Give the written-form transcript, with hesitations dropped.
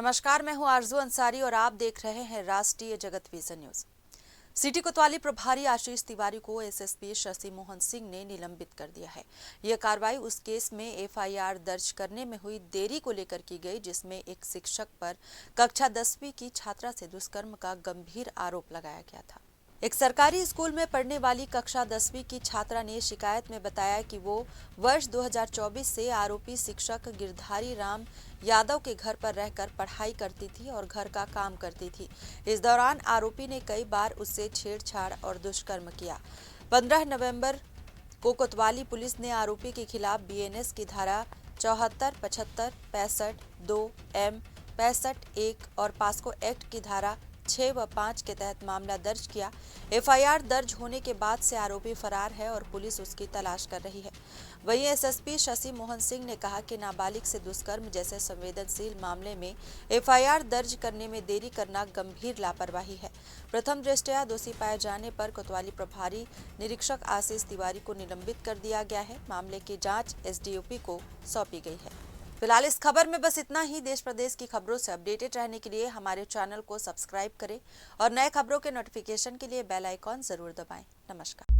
नमस्कार, मैं हूं आरजू अंसारी और आप देख रहे हैं राष्ट्रीय जगत विजन न्यूज। सिटी कोतवाली प्रभारी आशीष तिवारी को एसएसपी शशि मोहन सिंह ने निलंबित कर दिया है। यह कार्रवाई उस केस में एफआईआर दर्ज करने में हुई देरी को लेकर की गई, जिसमें एक शिक्षक पर कक्षा 10वीं की छात्रा से दुष्कर्म का गंभीर आरोप लगाया गया था। एक सरकारी स्कूल में पढ़ने वाली कक्षा 10वीं की छात्रा ने शिकायत में बताया कि वो वर्ष 2024 से आरोपी शिक्षक गिरधारी राम यादव के घर पर रहकर पढ़ाई करती थी और घर का काम करती थी। इस दौरान आरोपी ने कई बार उससे छेड़छाड़ और दुष्कर्म किया। 15 नवंबर को कोतवाली पुलिस ने आरोपी के खिलाफ बीएनएस की धारा 74, 75, 65, 2 एम 65(1) और पास्को एक्ट की धारा 6 व 5 के तहत मामला दर्ज किया। एफआईआर दर्ज होने के बाद से आरोपी फरार है और पुलिस उसकी तलाश कर रही है। वहीं एसएसपी शशि मोहन सिंह ने कहा कि नाबालिग से दुष्कर्म जैसे संवेदनशील मामले में एफआईआर दर्ज करने में देरी करना गंभीर लापरवाही है। प्रथम दृष्टया दोषी पाए जाने पर कोतवाली प्रभारी निरीक्षक आशीष तिवारी को निलंबित कर दिया गया है। मामले की जाँच एसडीओपी को सौंपी गई है। फिलहाल इस खबर में बस इतना ही। देश प्रदेश की खबरों से अपडेटेड रहने के लिए हमारे चैनल को सब्सक्राइब करें और नए खबरों के नोटिफिकेशन के लिए बेल आइकॉन जरूर दबाएं। नमस्कार।